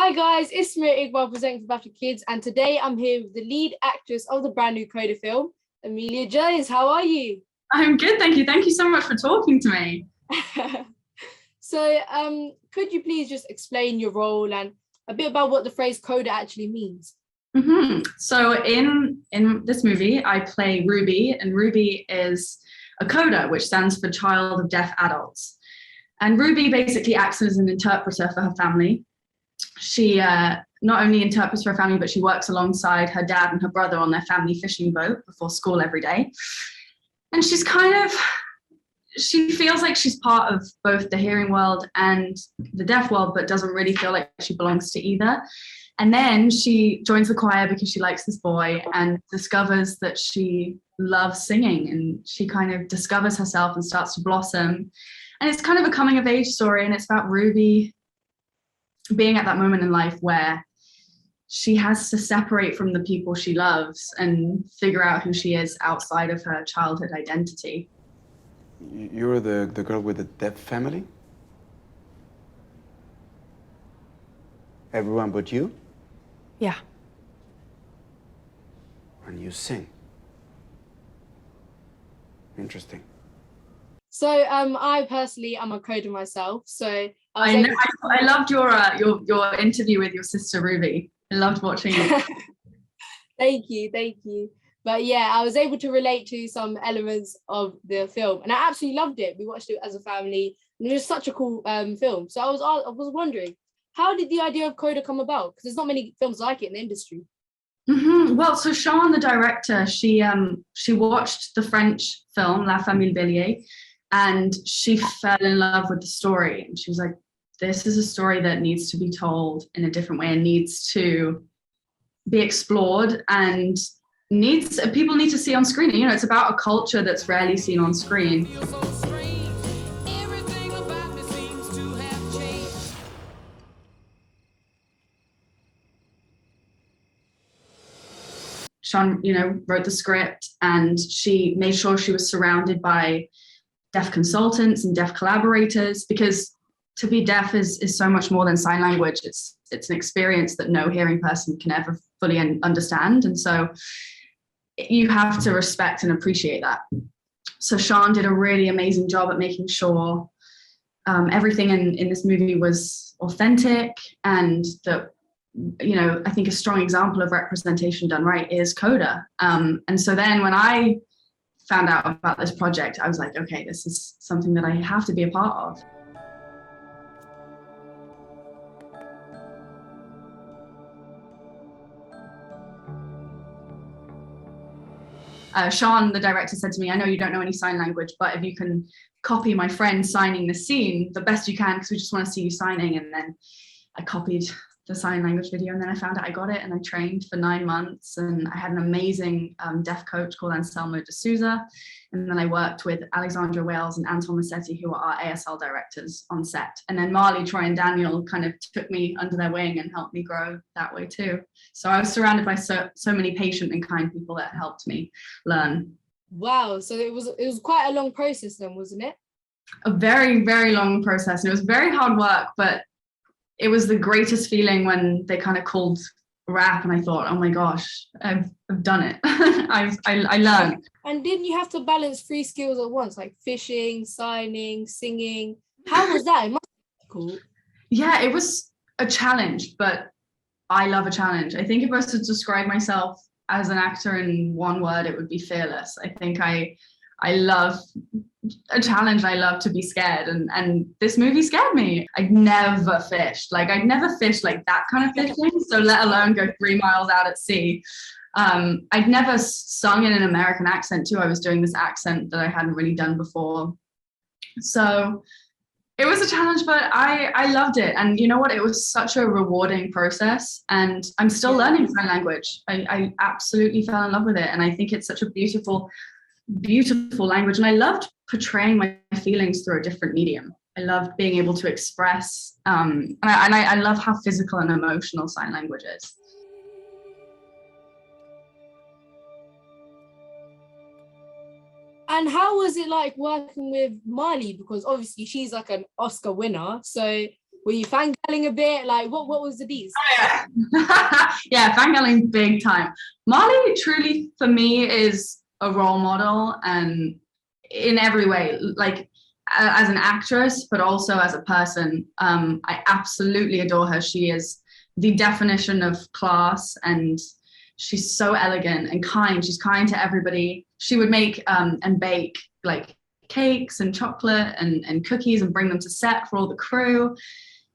Hi guys, it's Samaira presenting for BAFTA Kids, and today I'm here with the lead actress of the brand new CODA film, Emilia Jones. How are you? I'm good, thank you. Thank you so much for talking to me. So, could you please just explain your role and a bit about what the phrase CODA actually means? So in this movie, I play Ruby, and Ruby is a CODA, which stands for Child of Deaf Adults. And Ruby basically acts as an interpreter for her family. She not only interprets for her family, but she works alongside her dad and her brother on their family fishing boat before school every day. And she feels like she's part of both the hearing world and the deaf world, but doesn't really feel like she belongs to either. And then she joins the choir because she likes this boy and discovers that she loves singing, and she kind of discovers herself and starts to blossom. And it's kind of a coming of age story, and it's about Ruby being at that moment in life where she has to separate from the people she loves and figure out who she is outside of her childhood identity. You're the girl with the deaf family? Everyone but you? Yeah. And you sing. Interesting. So, I personally am a CODA myself, so I loved your interview with your sister Ruby. I loved watching it. Thank you. But yeah, I was able to relate to some elements of the film, and I absolutely loved it. We watched it as a family, and it was such a cool film. So I was wondering, how did the idea of CODA come about? Because there's not many films like it in the industry. Well, so Siân, the director, she watched the French film La Famille Bélier, and she fell in love with the story. And she was like, this is a story that needs to be told in a different way and needs to be explored, and people need to see on screen. You know, it's about a culture that's rarely seen on screen. Siân, wrote the script, and she made sure she was surrounded by deaf consultants and deaf collaborators, because to be deaf is so much more than sign language. It's an experience that no hearing person can ever fully understand. And so you have to respect and appreciate that. So Siân did a really amazing job at making sure everything in this movie was authentic, and that, I think a strong example of representation done right is CODA. And so then when I found out about this project, I was like, okay, this is something that I have to be a part of. Siân, the director, said to me, I know you don't know any sign language, but if you can copy my friend signing the scene the best you can, because we just want to see you signing. And then I copied the sign language video, and then I found out I got it, and I trained for 9 months, and I had an amazing deaf coach called Anselmo de Souza. And then I worked with Alexandra Wales and Anton Massetti, who are our ASL directors on set. And then Marlee, Troy and Daniel kind of took me under their wing and helped me grow that way too. So I was surrounded by so many patient and kind people that helped me learn. Wow, so it was quite a long process then, wasn't it? A very, very long process. And it was very hard work, but it was the greatest feeling when they kind of called rap, and I thought, oh my gosh, I've done it. I learned. And didn't you have to balance 3 skills at once, like fishing, signing, singing? How was that? It must be cool. Yeah, it was a challenge, but I love a challenge. I think if I was to describe myself as an actor in one word, it would be fearless. I think I love a challenge. I love to be scared, and this movie scared me. I'd never fished like that kind of fishing, so let alone go 3 miles out at sea. I'd never sung in an American accent too. I was doing this accent that I hadn't really done before, so it was a challenge, but I loved it. And you know what, it was such a rewarding process, and I'm still learning sign language. I absolutely fell in love with it, and I think it's such a beautiful language, and I loved portraying my feelings through a different medium. I loved being able to express, and I love how physical and emotional sign language is. And how was it like working with Marlee? Because obviously she's like an Oscar winner. So Were you fangirling a bit? Like, what was the deeds? Oh, yeah. Yeah, fangirling big time. Marlee truly, for me, is a role model, and in every way, like as an actress, but also as a person. I absolutely adore her. She is the definition of class, and she's so elegant and kind. She's kind to everybody. She would make and bake like cakes and chocolate and cookies and bring them to set for all the crew.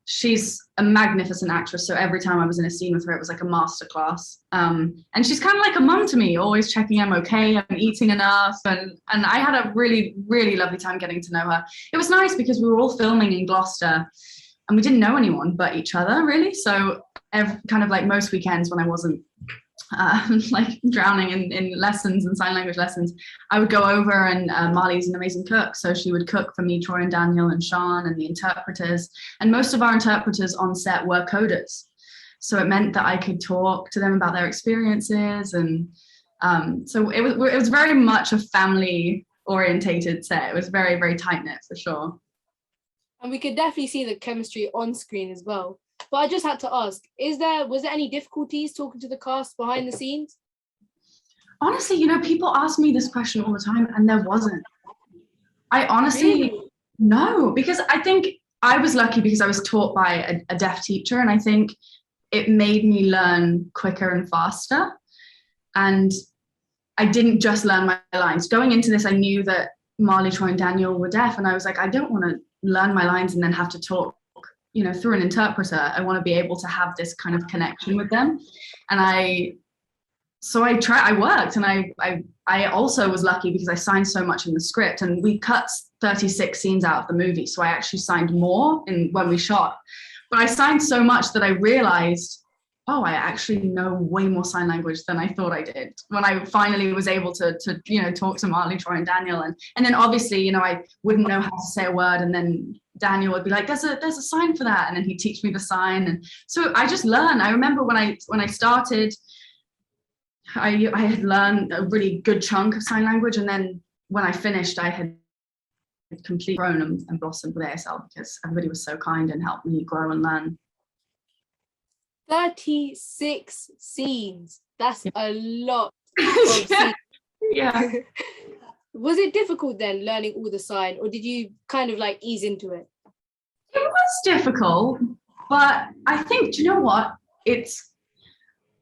She's a magnificent actress. So every time I was in a scene with her, it was like a masterclass. And she's kind of like a mum to me, always checking I'm okay, I'm eating enough. And I had a really, really lovely time getting to know her. It was nice because we were all filming in Gloucester and we didn't know anyone but each other, really. So kind of like most weekends when I wasn't like drowning in lessons and sign language lessons, I would go over, and Marlee's an amazing cook, so she would cook for me, Troy and Daniel and Sean and the interpreters, and most of our interpreters on set were coders, so it meant that I could talk to them about their experiences, and so it was very much a family orientated set. It was very, very tight-knit for sure, and we could definitely see the chemistry on screen as well. But I just had to ask, was there any difficulties talking to the cast behind the scenes? Honestly, people ask me this question all the time, and there wasn't. I honestly, really? No, because I think I was lucky because I was taught by a deaf teacher, and I think it made me learn quicker and faster. And I didn't just learn my lines. Going into this, I knew that Marlee, Troy, and Daniel were deaf, and I was like, I don't want to learn my lines and then have to talk through an interpreter. I want to be able to have this kind of connection with them. And I worked, and I also was lucky because I signed so much in the script, and we cut 36 scenes out of the movie. So I actually signed more when we shot, but I signed so much that I realized, oh, I actually know way more sign language than I thought I did when I finally was able to talk to Marlee, Troy, and Daniel. And then obviously, I wouldn't know how to say a word, and then Daniel would be like, there's a sign for that, and then he'd teach me the sign. And so I just learned. I remember when I started, I had learned a really good chunk of sign language, and then when I finished, I had completely grown and blossomed with ASL because everybody was so kind and helped me grow and learn. 36 scenes. That's a lot of scenes. Yeah. Was it difficult then learning all the sign, or did you kind of like ease into it? It was difficult, but I think, do you know what?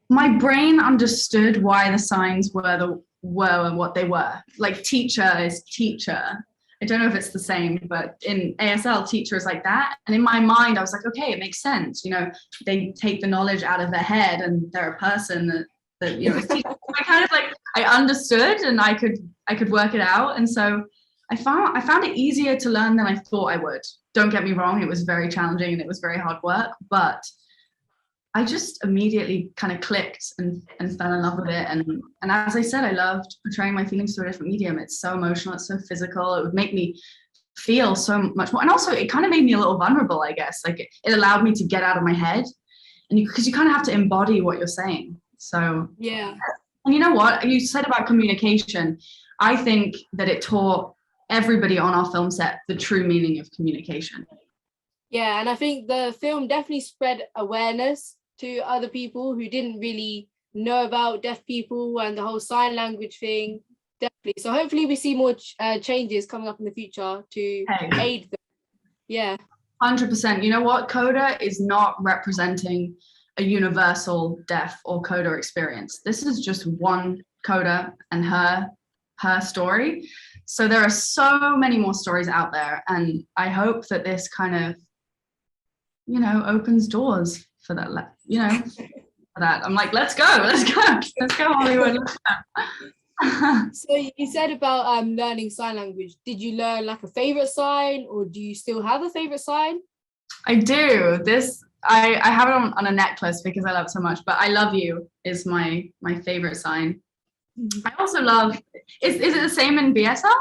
My brain understood why the signs were what they were. Like teacher is teacher. I don't know if it's the same, but in ASL, teacher is like that. And in my mind, I was like, okay, it makes sense. They take the knowledge out of their head, and they're a person that I kind of like, I understood, and I could work it out. And so I found it easier to learn than I thought I would. Don't get me wrong, it was very challenging and it was very hard work, but I just immediately kind of clicked and fell in love with it. And as I said, I loved portraying my feelings through a different medium. It's so emotional, it's so physical. It would make me feel so much more. And also it kind of made me a little vulnerable, I guess. Like it allowed me to get out of my head, and because you kind of have to embody what you're saying. So yeah. And you know what you said about communication, I think that it taught everybody on our film set the true meaning of communication. Yeah, and I think the film definitely spread awareness to other people who didn't really know about deaf people and the whole sign language thing. Definitely. So hopefully we see more changes coming up in the future to aid them. Yeah. 100%. You know what? CODA is not representing a universal deaf or CODA experience. This is just one CODA and her story. So there are so many more stories out there, and I hope that this kind of, opens doors for that, for that. I'm like, let's go, Hollywood. Let's go. So you said about learning sign language. Did you learn like a favorite sign, or do you still have a favorite sign? I do. I have it on a necklace because I love it so much, but I love you is my favorite sign. Mm-hmm. I also love, is it the same in BSL?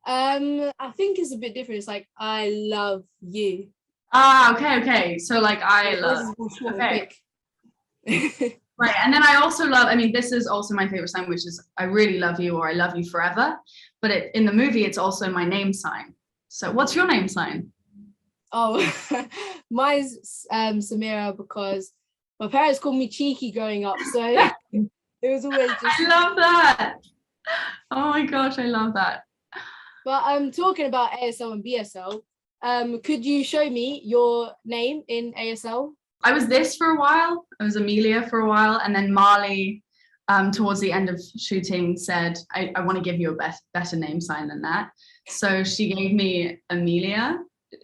I think it's a bit different. It's like, I love you. Okay. So like I love, okay. Right, and then I also love, this is also my favorite sign, which is I really love you, or I love you forever. But in the movie, it's also my name sign. So what's your name sign? Oh, mine's Samaira because my parents called me cheeky growing up, so it was always just. I love that. Oh my gosh, I love that. But I'm talking about ASL and BSL. Could you show me your name in ASL? I was this for a while. I was Emilia for a while, and then Marlee, towards the end of shooting, said, "I want to give you a better name sign than that." So she gave me Emilia.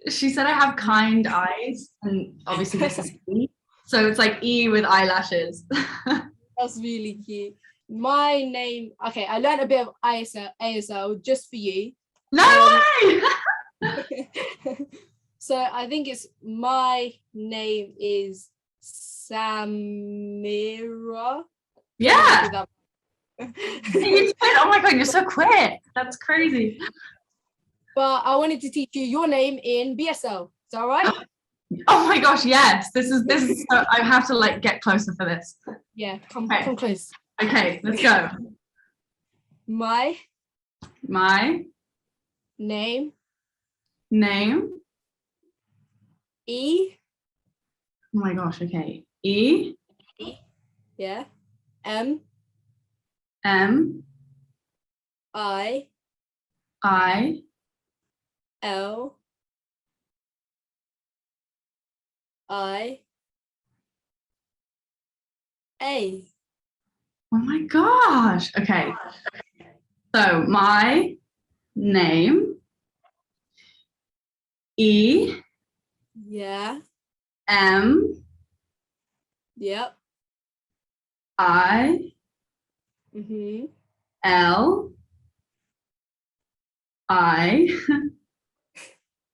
She said I have kind eyes, and obviously this is E. So it's like E with eyelashes. That's really cute. My name, okay, I learned a bit of ASL just for you. No way! So I think it's my name is Samaira. Yeah. Oh my God, you're so quick. That's crazy. But I wanted to teach you your name in BSL. Is that all right? Oh my gosh, yes. This is so, I have to like get closer for this. Yeah, come close. Okay, let's go. My name E. Oh my gosh, okay. E. Yeah. M. I. L. I. A. Oh my gosh. Okay. So my name E. Yeah. M. Yep. I. L. I.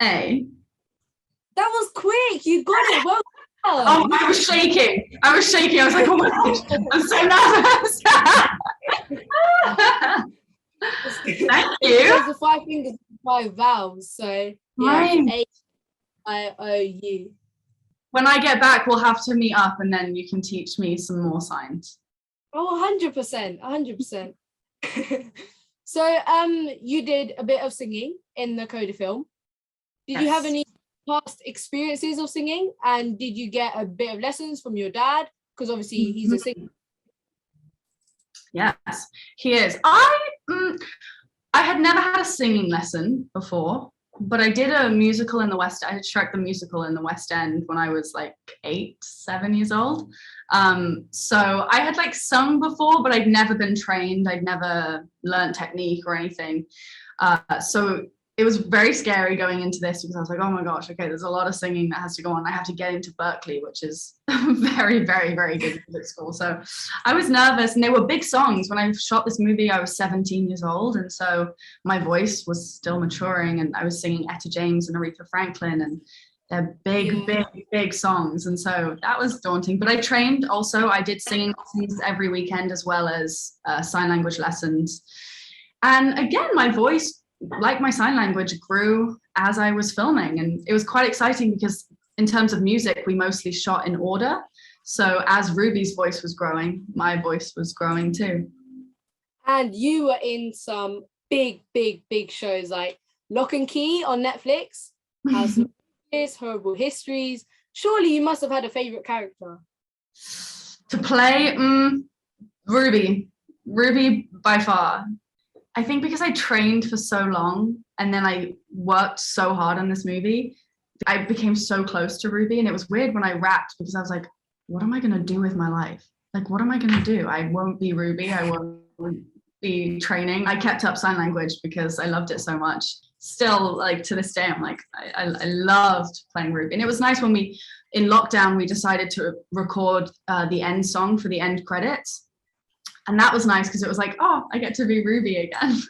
A. That was quick. You got it. Well done. Oh, I was shaking. I was like, oh my gosh, I'm so nervous. Thank you. There's the 5 fingers, 5 vowels. So yeah, A-I-O-U. When I get back, we'll have to meet up and then you can teach me some more signs. Oh, 100%, 100%. So you did a bit of singing in the CODA film. Did you have any past experiences of singing, and did you get a bit of lessons from your dad? Because obviously he's a singer. Yes, he is. I had never had a singing lesson before, but I did a musical in the West. I had Shrek the Musical in the West End when I was like 7 years old. So I had like sung before, but I'd never been trained. I'd never learned technique or anything. So it was very scary going into this because I was like, oh my gosh, okay, there's a lot of singing that has to go on. I have to get into Berkeley, which is very, very, very good music school. So I was nervous, and they were big songs. When I shot this movie, I was 17 years old. And so my voice was still maturing, and I was singing Etta James and Aretha Franklin, and they're big songs. And so that was daunting. But I trained also. I did singing lessons every weekend, as well as sign language lessons. And again, my voice, like my sign language, grew as I was filming, and it was quite exciting because in terms of music, we mostly shot in order. So as Ruby's voice was growing, my voice was growing too. And you were in some big shows like Lock and Key on Netflix, House of Cards, Horrible Histories. Surely you must have had a favorite character to play. Ruby by far. I think because I trained for so long and then I worked so hard on this movie, I became so close to Ruby. And it was weird when I rapped because I was like, what am I going to do with my life? Like, what am I going to do? I won't be Ruby. I won't be training. I kept up sign language because I loved it so much. Still, like to this day, I'm like, I loved playing Ruby. And it was nice when in lockdown, we decided to record the end song for the end credits. And that was nice because it was like, oh, I get to be Ruby again.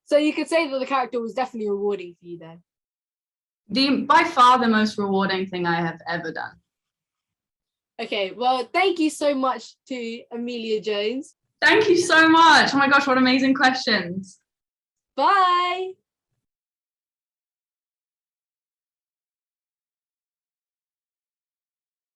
So you could say that the character was definitely rewarding for you then. By far the most rewarding thing I have ever done. Okay, well, thank you so much to Emilia Jones. Thank you so much. Oh my gosh, what amazing questions. Bye.